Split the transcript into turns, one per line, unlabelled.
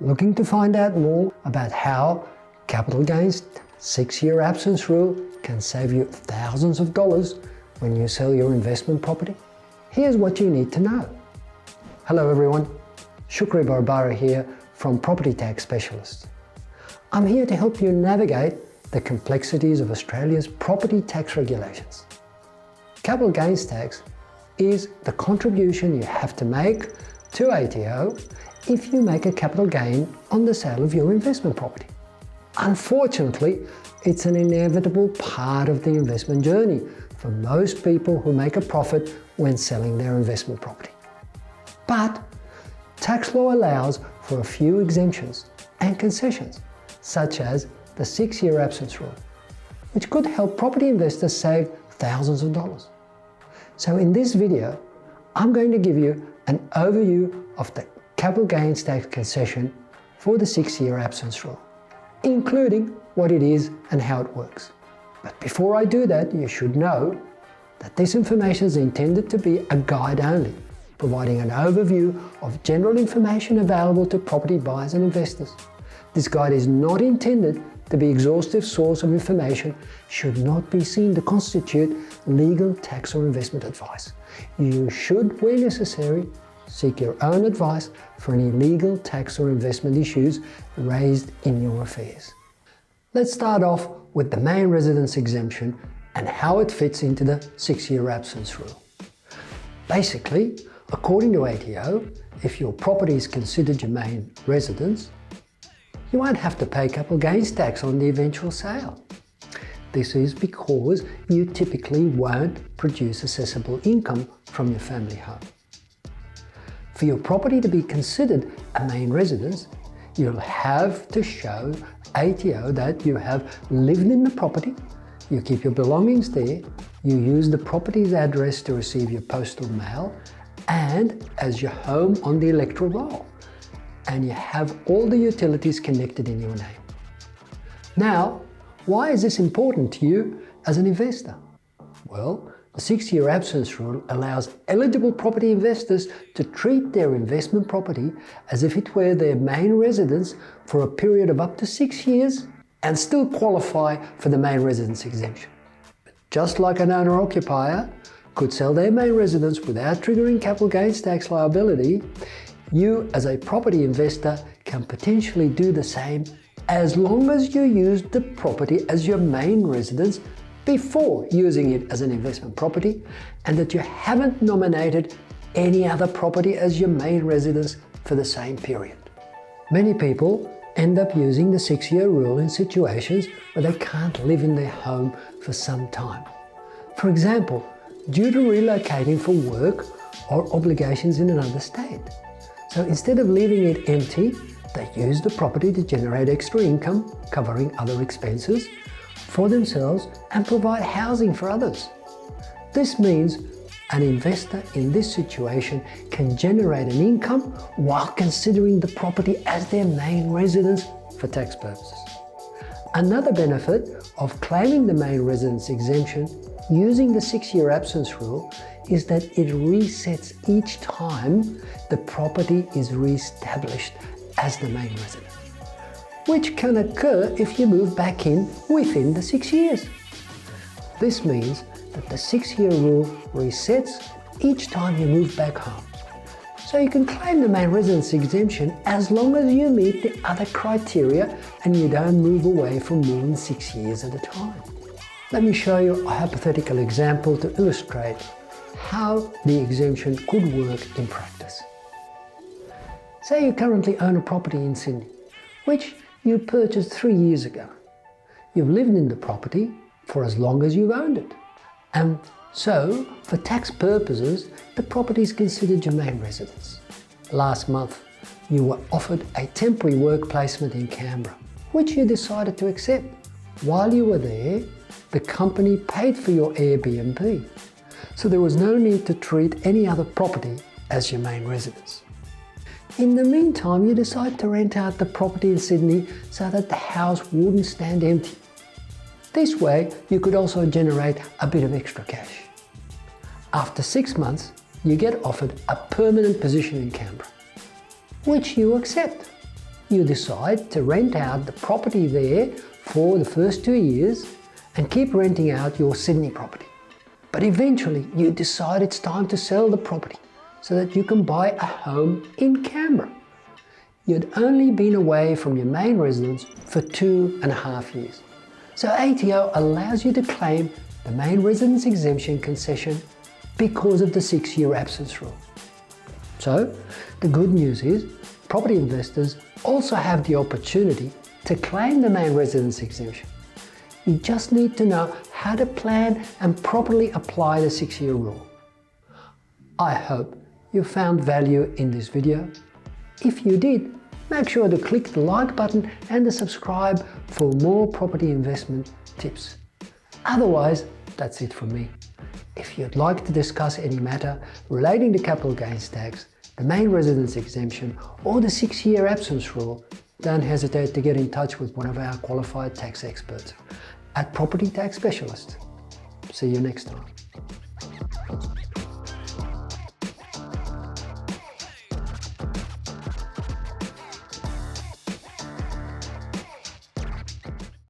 Looking to find out more about how capital gains 6-year absence rule can save you thousands of dollars when you sell your investment property? Here's what you need to know. Hello everyone, Shukri Barbara here from Property Tax Specialists. I'm here to help you navigate the complexities of Australia's property tax regulations. Capital gains tax is the contribution you have to make to ATO if you make a capital gain on the sale of your investment property. Unfortunately, it's an inevitable part of the investment journey for most people who make a profit when selling their investment property. But tax law allows for a few exemptions and concessions, such as the 6-year absence rule, which could help property investors save thousands of dollars. So in this video, I'm going to give you an overview of the capital gains tax concession for the 6-year absence rule, including what it is and how it works. But before I do that, you should know that this information is intended to be a guide only, providing an overview of general information available to property buyers and investors. This guide is not intended to be an exhaustive source of information, should not be seen to constitute legal, tax or investment advice. You should, where necessary, seek your own advice for any legal, tax or investment issues raised in your affairs. Let's start off with the main residence exemption and how it fits into the 6-year absence rule. Basically, according to ATO, if your property is considered your main residence, you won't have to pay capital gains tax on the eventual sale. This is because you typically won't produce assessable income from your family home. For your property to be considered a main residence, you'll have to show ATO that you have lived in the property, you keep your belongings there, you use the property's address to receive your postal mail, and as your home on the electoral roll, and you have all the utilities connected in your name. Now, why is this important to you as an investor? Well, the 6-year absence rule allows eligible property investors to treat their investment property as if it were their main residence for a period of up to 6 years and still qualify for the main residence exemption. But just like an owner-occupier could sell their main residence without triggering capital gains tax liability, you as a property investor can potentially do the same as long as you used the property as your main residence before using it as an investment property, and that you haven't nominated any other property as your main residence for the same period. Many people end up using the 6-year rule in situations where they can't live in their home for some time. For example, due to relocating for work or obligations in another state. So instead of leaving it empty, they use the property to generate extra income, covering other expenses for themselves and provide housing for others. This means an investor in this situation can generate an income while considering the property as their main residence for tax purposes. Another benefit of claiming the main residence exemption using the 6-year absence rule is that it resets each time the property is re-established as the main residence, which can occur if you move back in within the 6 years. This means that the 6-year rule resets each time you move back home. So you can claim the main residence exemption as long as you meet the other criteria and you don't move away for more than 6 years at a time. Let me show you a hypothetical example to illustrate how the exemption could work in practice. Say you currently own a property in Sydney, which you purchased 3 years ago. You've lived in the property for as long as you've owned it. And so, for tax purposes, the property is considered your main residence. Last month, you were offered a temporary work placement in Canberra, which you decided to accept. While you were there, the company paid for your Airbnb, so there was no need to treat any other property as your main residence. In the meantime, you decide to rent out the property in Sydney so that the house wouldn't stand empty. This way, you could also generate a bit of extra cash. After 6 months, you get offered a permanent position in Canberra, which you accept. you decide to rent out the property there for the first 2 years and keep renting out your Sydney property. But eventually you decide it's time to sell the property so that you can buy a home in Canberra. You'd only been away from your main residence for 2.5 years. So ATO allows you to claim the main residence exemption concession because of the 6-year absence rule. So the good news is property investors also have the opportunity to claim the main residence exemption. You just need to know how to plan and properly apply the 6-year rule. I hope you found value in this video. If you did, make sure to click the like button and the subscribe for more property investment tips. Otherwise, that's it from me. If you'd like to discuss any matter relating to capital gains tax, the main residence exemption, or the 6-year absence rule, don't hesitate to get in touch with one of our qualified tax experts at Property Tax Specialists. See you next time.